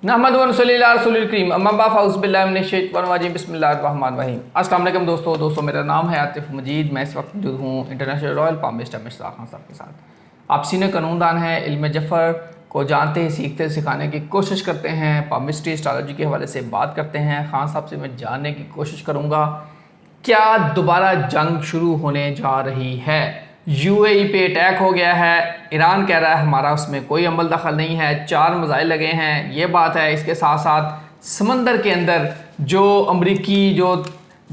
नहमद व नसल्ली अला रसूलिल करीम अम्मा बाद फ़अऊज़ु बिल्लाहि मिनश शैतानिर रजीम बिस्मिल्लाहिर्रहमानिर रहीम। अस्सलाम वालेकुम दोस्तों मेरा नाम है आतिफ मजीद। मैं इस वक्त मौजूद हूँ international royal palm minister Mishra Khan साहब के साथ। आप सीनियर कानूनदान हैं, इल्म जफ़र को जानते हैं, सीखते सिखाने की कोशिश करते हैं, पामिस्ट्री एस्ट्रोलॉजी के हवाले से बात करते हैं। खान साहब से मैं जानने की कोशिश करूँगा क्या दोबारा जंग शुरू होने जा रही है। यूएई पे अटैक हो गया है, ईरान कह रहा है हमारा उसमें कोई अमल दखल नहीं है, 4 मिसाइल लगे हैं, ये बात है। इसके साथ साथ समंदर के अंदर जो अमरीकी जो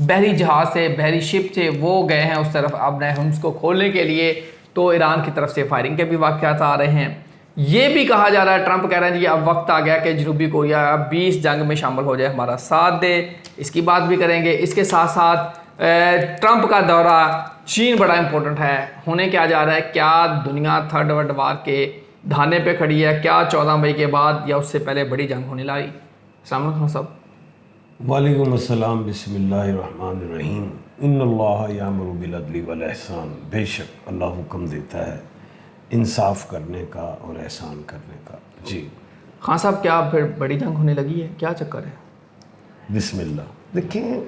बहरी जहाज़ से बहरी शिप थे वो गए हैं उस तरफ अपने हम्स को खोलने के लिए, तो ईरान की तरफ से फायरिंग के भी वाक़यात आ रहे हैं। ये भी कहा जा रहा है, ट्रंप कह रहे हैं जी अब वक्त आ गया कि जनूबी कोरिया 20 जंग में शामिल हो जाए, हमारा साथ दे। इसकी बात भी करेंगे। इसके साथ साथ ट्रंप का दौरा चीन बड़ा इंपॉर्टेंट है, होने क्या जा रहा है, क्या दुनिया थर्ड वर्ल्ड वार के धाने पे खड़ी है, क्या 14 मई के बाद या उससे पहले बड़ी जंग होने लाई। अस्सलाम वालेकुम साहब। वालेकुम अस्सलाम बिस्मिल्लाहिर्रहमानिर्रहीम। इन्नल्लाह यामुरु बिल अदली वल एहसान। बेशक अल्लाह हुक्म देता है इंसाफ करने का और एहसान करने का। जी खान साहब, क्या फिर बड़ी जंग होने लगी है, क्या चक्कर है? बिस्मिल्लाह। देखिए,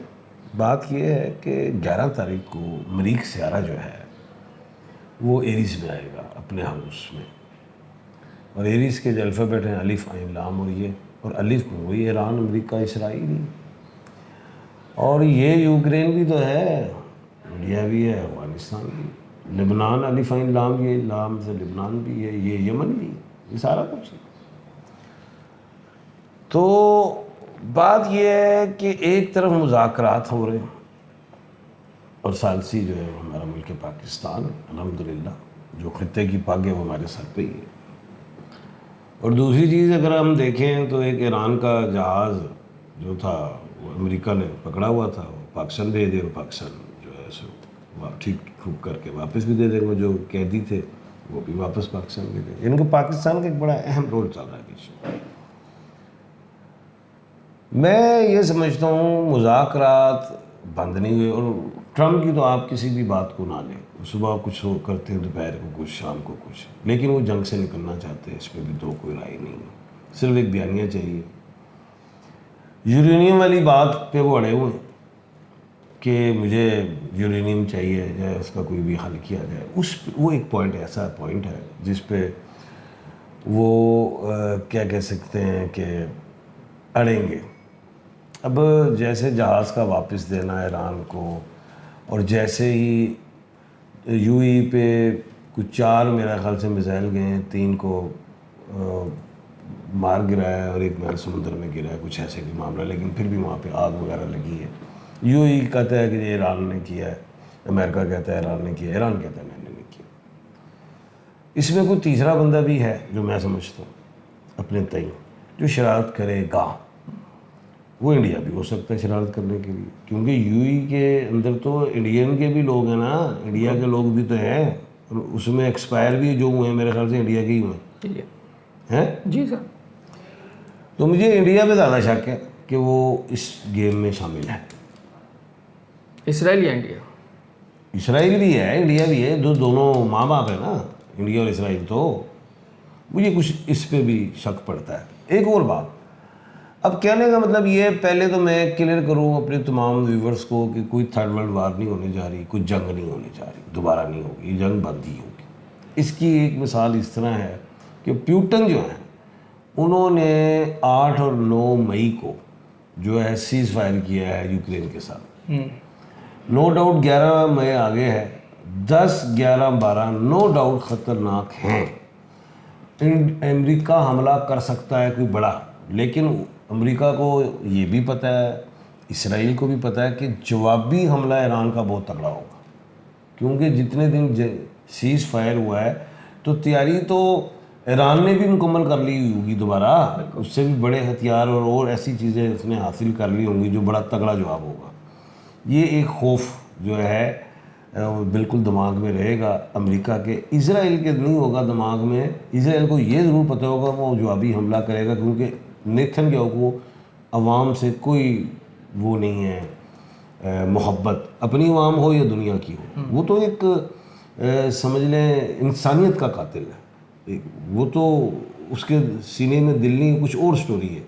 बात यह है कि 11 तारीख को मरीख सियारा जो है वो एरीज़ में आएगा अपने हाउस में, और एरीज़ के जो अल्फ़ाबेट हैं अलिफ आइन लाम, और अलिफ में वही ईरान, अमेरिका, इसराइल, और ये यूक्रेन भी तो है, इंडिया भी है, अफ़गानिस्तान भी, लेबनान अलिफ आइन लाम, ये लाम से लेबनान भी है, ये यमन भी है, ये सारा कुछ है। तो बात यह है कि एक तरफ मुज़ाकरात हो रहे हैं और सालसी जो है हमारा मुल्क पाकिस्तान अल्हम्दुलिल्लाह जो ख़ित्ते की पग है वो हमारे सर पे ही है। और दूसरी चीज़ अगर हम देखें तो एक ईरान का जहाज़ जो था वो अमेरिका ने पकड़ा हुआ था, वो पाकिस्तान भेज दिया, और पाकिस्तान जो है सो ठीक ठूक करके वापस भी दे देंगे, जो कैदी थे वो भी वापस पाकिस्तान भेज देंगे। इनको पाकिस्तान का एक बड़ा अहम रोल चल रहा है बीच में। मैं ये समझता हूँ मुज़ाकरात बंद नहीं हुए, और ट्रंप की तो आप किसी भी बात को ना लें, सुबह कुछ करते हैं, दोपहर को कुछ, शाम को कुछ, लेकिन वो जंग से निकलना चाहते हैं, इसमें भी दो कोई राय नहीं है, सिर्फ एक बयानिया चाहिए। यूरेनियम वाली बात पे वो अड़े हुए हैं कि मुझे यूरेनियम चाहिए या उसका कोई भी हल किया जाए। वो एक पॉइंट ऐसा पॉइंट है जिस पे वो क्या कह सकते हैं कि अड़ेंगे। अब जैसे जहाज़ का वापस देना है ईरान को, और जैसे ही यूएई पे कुछ 4 मेरा ख्याल से मिसाइल गए हैं, 3 को मार गिराया है और एक मैल समुद्र में गिरा है, कुछ ऐसे भी मामला, लेकिन फिर भी वहाँ पे आग वगैरह लगी है। यूएई कहता है कि ये ईरान ने किया है, अमेरिका कहता है ईरान ने किया, ईरान कहता है मैंने नहीं किया। इसमें कोई तीसरा बंदा भी है जो मैं समझता हूँ अपने तय जो शरारत करेगा, वो इंडिया भी हो सकता है शरारत करने के लिए, क्योंकि यूएई के अंदर तो इंडियन के भी लोग हैं ना, इंडिया के लोग भी तो हैं, और उसमें एक्सपायर भी जो हुए हैं मेरे ख्याल से इंडिया के ही हुए हैं। जी सर। तो मुझे इंडिया पे ज़्यादा शक है कि वो इस गेम में शामिल है। इसराइल या इंडिया? इसराइल भी है, इंडिया भी है, दोनों माँ बाप है ना, इंडिया और इसराइल। तो मुझे कुछ इस पे भी शक पड़ता है। एक और बात, अब कहने का मतलब ये, पहले तो मैं क्लियर करूँ अपने तमाम व्यूवर्स को कि कोई थर्ड वर्ल्ड वार नहीं होने जा रही, कोई जंग नहीं होने जा रही, दोबारा नहीं होगी, ये जंग बंद ही होगी। इसकी एक मिसाल इस तरह है कि प्यूटन जो हैं उन्होंने 8 और 9 मई को जो है सीज़ फायर किया है यूक्रेन के साथ। नो डाउट 11 मई आगे है, 10, 11, 12 नो डाउट ख़तरनाक हैं। अमेरिका हमला कर सकता है कोई बड़ा, लेकिन अमेरिका को ये भी पता है, इसराइल को भी पता है कि जवाबी हमला ईरान का बहुत तगड़ा होगा, क्योंकि जितने दिन सीज़ फायर हुआ है तो तैयारी तो ईरान ने भी मुकम्मल कर ली होगी दोबारा, उससे भी बड़े हथियार और ऐसी चीज़ें उसने हासिल कर ली होंगी जो बड़ा तगड़ा जवाब होगा। ये एक खौफ जो है बिल्कुल दिमाग में रहेगा अमेरिका के। इज़राइल के नहीं होगा दिमाग में, इज़राइल को ये ज़रूर पता होगा वो जवाबी हमला करेगा, क्योंकि नेतन्याहू को अवाम से कोई वो नहीं है मोहब्बत, अपनी अवाम हो या दुनिया की हो, वो तो एक समझ लें इंसानियत का कातिल है। वो तो اس کے سینے میں دل نہیں، کچھ اور سٹوری ہے،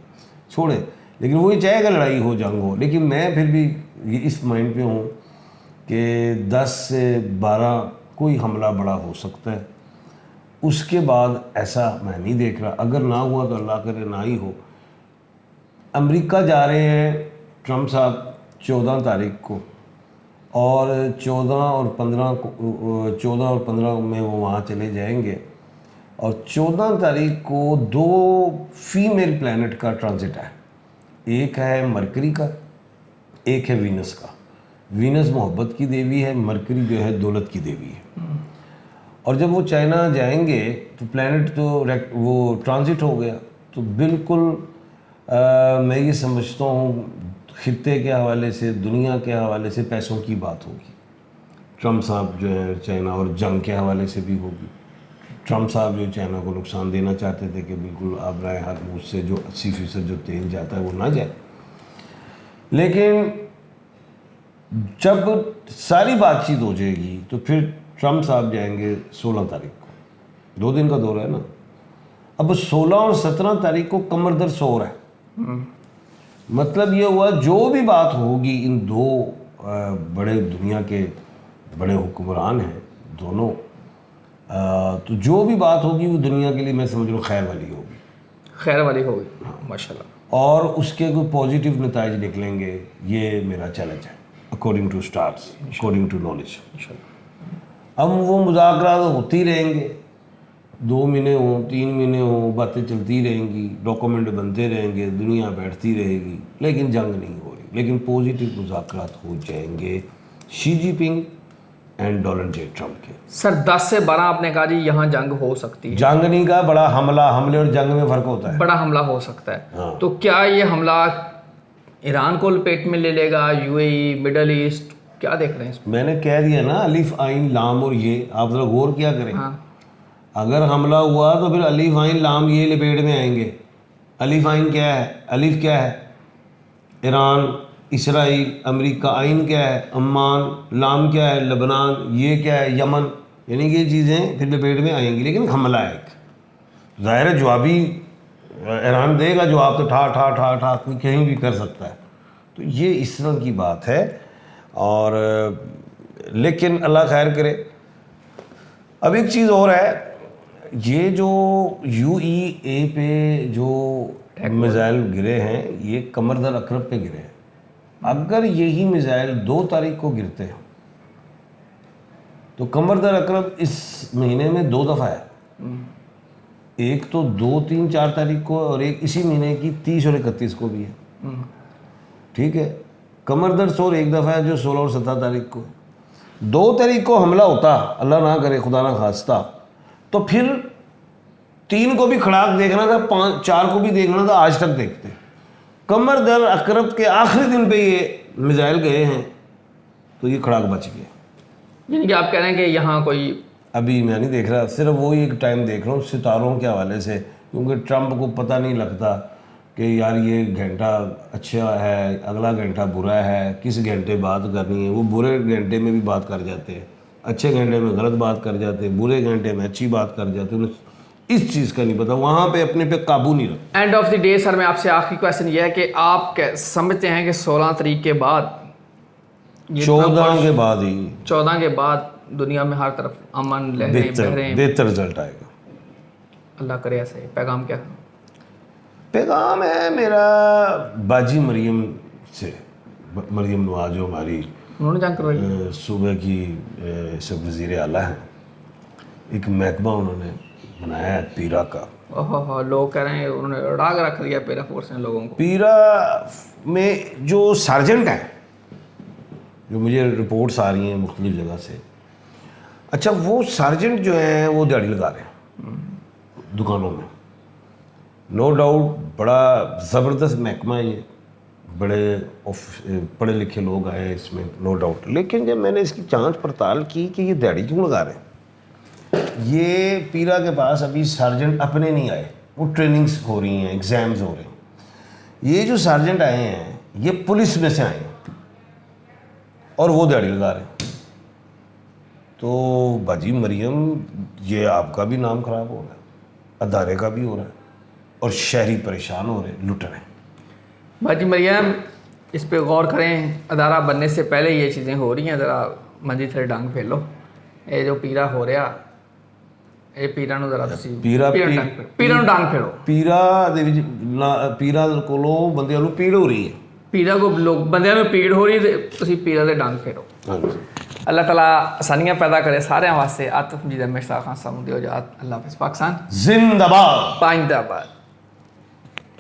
چھوڑے. لیکن وہی چاہے گا لڑائی ہو، جنگ ہو. لیکن میں پھر بھی یہ اس مائنڈ پہ ہوں کہ 10 سے 12 کوئی حملہ بڑا ہو سکتا ہے. اس کے بعد ایسا میں نہیں دیکھ رہا. اگر نہ ہوا تو اللہ کرے نہ ہی ہو. امریکہ جا رہے ہیں ٹرمپ صاحب 14 تاریخ کو، اور 14 اور 15 میں وہ وہاں چلے جائیں گے. اور 14 تاریخ کو 2 فیمیل پلینٹ کا ٹرانزٹ ہے. ایک ہے مرکری کا، ایک ہے وینس کا. وینس محبت کی دیوی ہے، مرکری جو ہے دولت کی دیوی ہے. اور جب وہ چائنا جائیں گے تو پلینٹ تو وہ ٹرانزٹ ہو گیا. تو بالکل میں یہ سمجھتا ہوں خطے کے حوالے سے، دنیا کے حوالے سے پیسوں کی بات ہوگی. ٹرمپ صاحب جو ہے چائنا اور جنگ کے حوالے سے بھی ہوگی. ٹرمپ صاحب جو چائنا کو نقصان دینا چاہتے تھے کہ بالکل آبرائے ہرموز سے جو 80% جو تیل جاتا ہے وہ نہ جائے. لیکن جب ساری بات چیت ہو جائے گی تو پھر ٹرمپ صاحب جائیں گے 16 تاریخ کو. 2 دن کا دورہ ہے نا. اب 16 اور 17 تاریخ کو کمر در سور ہے. مطلب یہ ہوا جو بھی بات ہوگی ان 2 بڑے دنیا کے بڑے حکمران ہیں دونوں، تو جو بھی بات ہوگی وہ دنیا کے لیے میں سمجھ رہا ہوں خیر والی ہوگی. خیر والی ہوگی ماشاء اللہ. اور اس کے کوئی پازیٹیو نتائج نکلیں گے، یہ میرا چیلنج ہے according to stars, according to knowledge. اب وہ مذاکرات ہوتی رہیں گے، 2 مہینے ہوں 3 مہینے ہوں، باتیں چلتی رہیں گی، ڈاکومنٹ بنتے رہیں گے، دنیا بیٹھتی رہے گی، لیکن جنگ نہیں ہو رہی. لیکن پازیٹیو مذاکرات ہو جائیں گے شی جی پنگ اینڈ ڈونلڈ جے ٹرمپ کے. سر 10 سے 12 آپ نے کہا جی یہاں جنگ ہو سکتی ہے. جنگ نہیں کا بڑا حملہ، حملے اور جنگ میں فرق ہوتا ہے. بڑا حملہ ہو سکتا ہے. تو کیا یہ حملہ ایران کو لپیٹ میں لے لے گا؟ UAE، مڈل ایسٹ، کیا دیکھ رہے ہیں اس میں نے کہہ دیا نا، الف عین لام اور یہ. آپ ذرا غور کیا کریں. اگر حملہ ہوا تو پھر الف عین لام یہ لپیٹ میں آئیں گے. الف عین کیا ہے؟ الف کیا ہے؟ ایران، اسرائیل، امریکہ. عین کیا ہے؟ عمان. لام کیا ہے؟ لبنان. یہ کیا ہے؟ یمن. یعنی کہ یہ چیزیں پھر لپیٹ میں آئیں گی. لیکن حملہ ہے ایک ظاہر ہے جوابی ایران دے گا جواب، تو ٹھا ٹھا ٹھا ٹھا کہیں بھی کر سکتا ہے. تو یہ اس طرح کی بات ہے. اور لیکن اللہ خیر کرے. اب ایک چیز اور ہے، یہ جو UAE پہ جو میزائل گرے ہیں یہ قمر در عقرب پہ گرے ہیں. اگر یہی میزائل 2 تاریخ کو گرتے ہیں تو قمر در عقرب اس مہینے میں 2 دفعہ ہے. ایک تو 2، 3، 4 تاریخ کو، اور ایک اسی مہینے کی 30 اور 31 کو بھی ہے. ٹھیک ہے. قمر در سور ایک دفعہ ہے جو 16 اور 17 تاریخ کو. 2 تاریخ کو حملہ ہوتا، اللہ نہ کرے خدا نہ خواستہ، تو پھر 3 کو بھی کھڑاک دیکھنا تھا، 5، 4 کو بھی دیکھنا تھا. آج تک دیکھتے. قمر در عقرب کے آخری دن پہ یہ میزائل گئے ہیں تو یہ کھڑاک بچ گیا. یعنی کہ آپ کہہ رہے ہیں کہ یہاں کوئی ابھی میں نہیں دیکھ رہا، صرف وہی ایک ٹائم دیکھ رہا ہوں ستاروں کے حوالے سے. کیونکہ ٹرمپ کو پتہ نہیں لگتا کہ یار یہ گھنٹہ اچھا ہے، اگلا گھنٹہ برا ہے، کس گھنٹے بات کرنی ہے. وہ برے گھنٹے میں بھی بات کر جاتے ہیں، اچھے گھنٹے میں غلط بات کر جاتے ہیں، برے گھنٹے میں اچھی بات کر جاتے ہیں. اس چیز کا نہیں پتا، وہاں پہ اپنے پہ قابو نہیں رکھتا. And of the day sir میں آپ سے آخری کویشچن یہ ہے کہ آپ سمجھتے ہیں کہ 16 تاریخ کے بعد 14 کے بعد ہی 14 کے بعد دنیا میں ہر طرف امن لہریں بہریں، بہتر رزلٹ آئے گا. اللہ کرے ایسے. پیغام کیا؟ پیغام ہے میرا باجی مریم سے، مریم نواز جو ہماری انہوں نے جنگ کروائی، صوبہ کی سب وزیر اعلیٰ ہیں. ایک محکمہ انہوں نے بنایا ہے پیرا کا. لوگ کہہ رہے ہیں انہوں نے اڑا کے رکھ دیا پیرا فورس نے لوگوں کو. پیرا میں جو سارجنٹ ہیں، جو مجھے رپورٹس آ رہی ہیں مختلف جگہ سے، اچھا وہ سارجنٹ جو ہیں وہ دیہڑی لگا رہے ہیں دکانوں میں. نو ڈاؤٹ بڑا زبردست محکمہ ہے یہ، بڑے پڑھے لکھے لوگ آئے ہیں اس میں، نو ڈاؤٹ. لیکن جب میں نے اس کی جانچ پڑتال کی کہ یہ دیہڑی کیوں لگا رہے ہیں، یہ پیرا کے پاس ابھی سارجنٹ اپنے نہیں آئے، وہ ٹریننگز ہو رہی ہیں، ایگزامز ہو رہے ہیں. یہ جو سارجنٹ آئے ہیں یہ پولیس میں سے آئے ہیں اور وہ دیہڑی لگا رہے ہیں. تو باجی مریم یہ آپ کا بھی نام خراب ہوگا. अदारे का भी हो रहा है और शहरी परेशान हो रहे हैं, लुट रहे हैं। बाजी मरियम इस पे गौर करें, अदारा बनने से पहले ये चीज़ें हो रही हैं, ज़रा मंजी थले डांग फेर लो। ये जो पीरा हो रहा, ये पीरा ਨੂੰ ज़रा ਤੁਸੀਂ ਪੀਰਾਂ ਨੂੰ ਡਾਂਗ ਫੇਰੋ। ਪੀਰਾ ਦੇ ਵਿੱਚ ਪੀਰਾਂ ਕੋਲੋਂ ਬੰਦਿਆਂ ਨੂੰ ਪੀੜ ਹੋ ਰਹੀ ਹੈ, ਪੀਰਾਂ ਕੋ ਲੋਕ ਬੰਦਿਆਂ ਨੂੰ ਪੀੜ ਹੋ ਰਹੀ ਤੇ ਤੁਸੀਂ ਪੀਰਾਂ ਦੇ ਡਾਂਗ ਫੇਰੋ। ਹਾਂਜੀ। अल्लाह ताला आसानियाँ पैदा करे सारे वास्ते। आतिफ मजीद हमेशा खान साहब दियो जात। अल्लाह हाफ़िज़। पाकिस्तान जिंदाबाद। पाइंदाबाद।